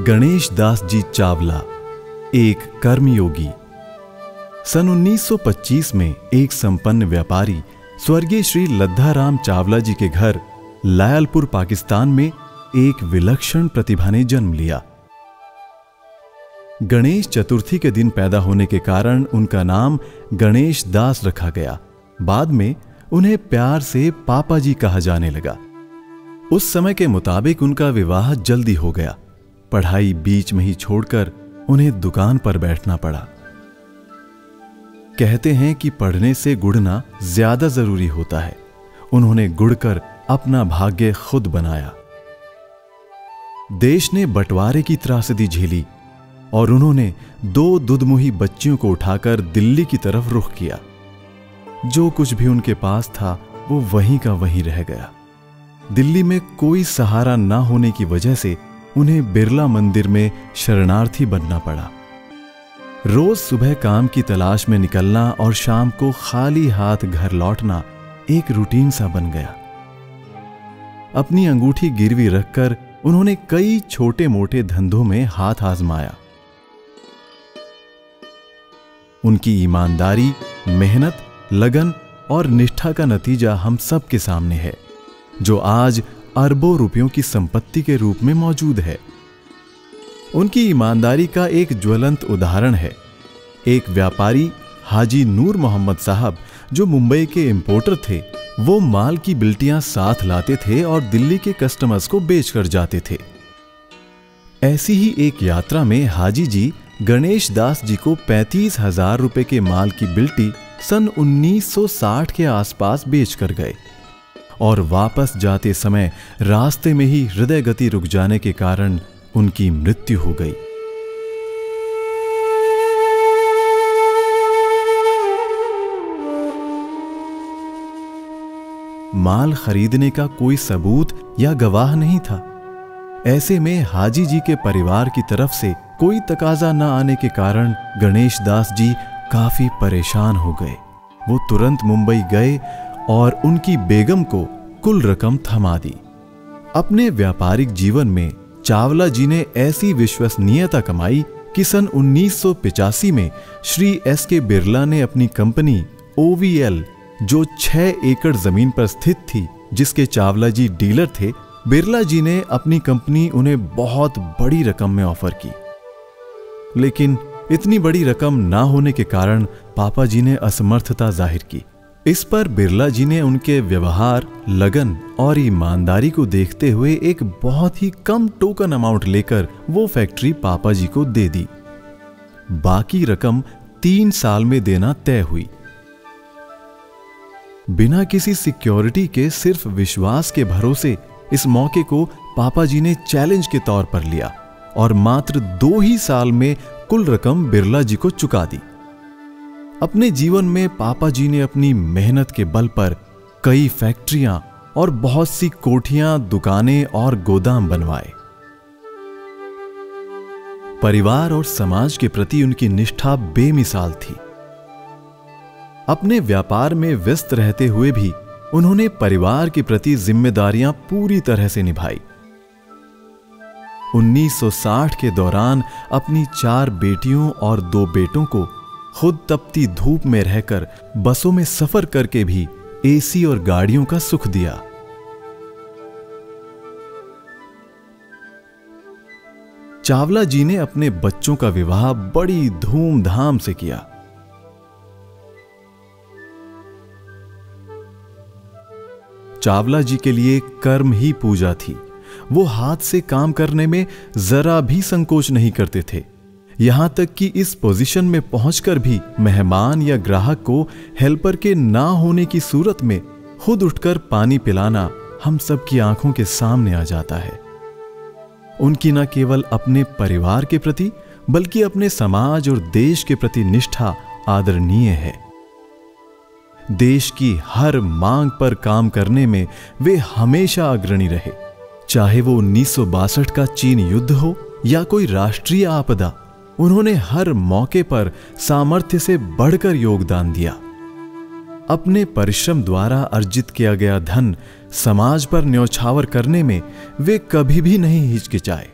गणेश दास जी चावला एक कर्मयोगी। सन 1925 में एक संपन्न व्यापारी स्वर्गीय श्री लद्दाराम चावला जी के घर लायलपुर पाकिस्तान में एक विलक्षण प्रतिभा ने जन्म लिया। गणेश चतुर्थी के दिन पैदा होने के कारण उनका नाम गणेश दास रखा गया। बाद में उन्हें प्यार से पापा जी कहा जाने लगा। उस समय के मुताबिक उनका विवाह जल्दी हो गया। पढ़ाई बीच में ही छोड़कर उन्हें दुकान पर बैठना पड़ा। कहते हैं कि पढ़ने से गुड़ना ज्यादा जरूरी होता है। उन्होंने गुड़कर अपना भाग्य खुद बनाया। देश ने बंटवारे की त्रासदी झेली और उन्होंने 2 दुधमुही बच्चियों को उठाकर दिल्ली की तरफ रुख किया। जो कुछ भी उनके पास था वो वहीं का वहीं रह गया। दिल्ली में कोई सहारा न होने की वजह से उन्हें बिरला मंदिर में शरणार्थी बनना पड़ा। रोज सुबह काम की तलाश में निकलना और शाम को खाली हाथ घर लौटना एक रूटीन सा बन गया। अपनी अंगूठी गिरवी रखकर उन्होंने कई छोटे मोटे धंधों में हाथ आजमाया। उनकी ईमानदारी, मेहनत, लगन और निष्ठा का नतीजा हम सब के सामने है, जो आज अरबों रुपयों की संपत्ति के रूप में मौजूद है। उनकी ईमानदारी का एक ज्वलंत उदाहरण है। एक व्यापारी हाजी नूर मोहम्मद साहब, जो मुंबई के इंपोर्टर थे, वो माल की बिल्टियां साथ लाते थे और दिल्ली के कस्टमर्स को बेचकर जाते थे। ऐसी ही एक यात्रा में हाजी जी गणेश दास जी को 35,000 रुपए के माल की बिल्टी सन 1960 के आसपास बेचकर गए और वापस जाते समय रास्ते में ही हृदय गति रुक जाने के कारण उनकी मृत्यु हो गई। माल खरीदने का कोई सबूत या गवाह नहीं था। ऐसे में हाजी जी के परिवार की तरफ से कोई तकाजा न आने के कारण गणेश दास जी काफी परेशान हो गए। वो तुरंत मुंबई गए और उनकी बेगम को कुल रकम थमा दी। अपने व्यापारिक जीवन में चावला जी ने ऐसी विश्वसनीयता कमाई कि सन 1985 में श्री एस.के. बिरला ने अपनी कंपनी OVL, जो 6 एकड़ जमीन पर स्थित थी, जिसके चावला जी डीलर थे, बिरला जी ने अपनी कंपनी उन्हें बहुत बड़ी रकम में ऑफर की। लेकिन इतनी बड़ी रकम ना होने के कारण पापा जी ने असमर्थता जाहिर की। इस पर बिरला जी ने उनके व्यवहार, लगन और ईमानदारी को देखते हुए एक बहुत ही कम टोकन अमाउंट लेकर वो फैक्ट्री पापा जी को दे दी। बाकी रकम 3 साल में देना तय हुई। बिना किसी सिक्योरिटी के सिर्फ विश्वास के भरोसे इस मौके को पापा जी ने चैलेंज के तौर पर लिया और मात्र 2 ही साल में कुल रकम बिरला जी को चुका दी। अपने जीवन में पापा जी ने अपनी मेहनत के बल पर कई फैक्ट्रियां और बहुत सी कोठियां, दुकानें और गोदाम बनवाए। परिवार और समाज के प्रति उनकी निष्ठा बेमिसाल थी। अपने व्यापार में व्यस्त रहते हुए भी उन्होंने परिवार के प्रति जिम्मेदारियां पूरी तरह से निभाई। 1960 के दौरान अपनी 4 बेटियों और 2 बेटों को खुद तपती धूप में रहकर बसों में सफर करके भी एसी और गाड़ियों का सुख दिया। चावला जी ने अपने बच्चों का विवाह बड़ी धूमधाम से किया। चावला जी के लिए कर्म ही पूजा थी। वो हाथ से काम करने में जरा भी संकोच नहीं करते थे। यहां तक कि इस पोजीशन में पहुंचकर भी मेहमान या ग्राहक को हेल्पर के ना होने की सूरत में खुद उठकर पानी पिलाना हम सब की आंखों के सामने आ जाता है। उनकी न केवल अपने परिवार के प्रति बल्कि अपने समाज और देश के प्रति निष्ठा आदरणीय है। देश की हर मांग पर काम करने में वे हमेशा अग्रणी रहे, चाहे वो 1962 का चीन युद्ध हो या कोई राष्ट्रीय आपदा। उन्होंने हर मौके पर सामर्थ्य से बढ़कर योगदान दिया। अपने परिश्रम द्वारा अर्जित किया गया धन समाज पर न्यौछावर करने में वे कभी भी नहीं हिचकिचाए।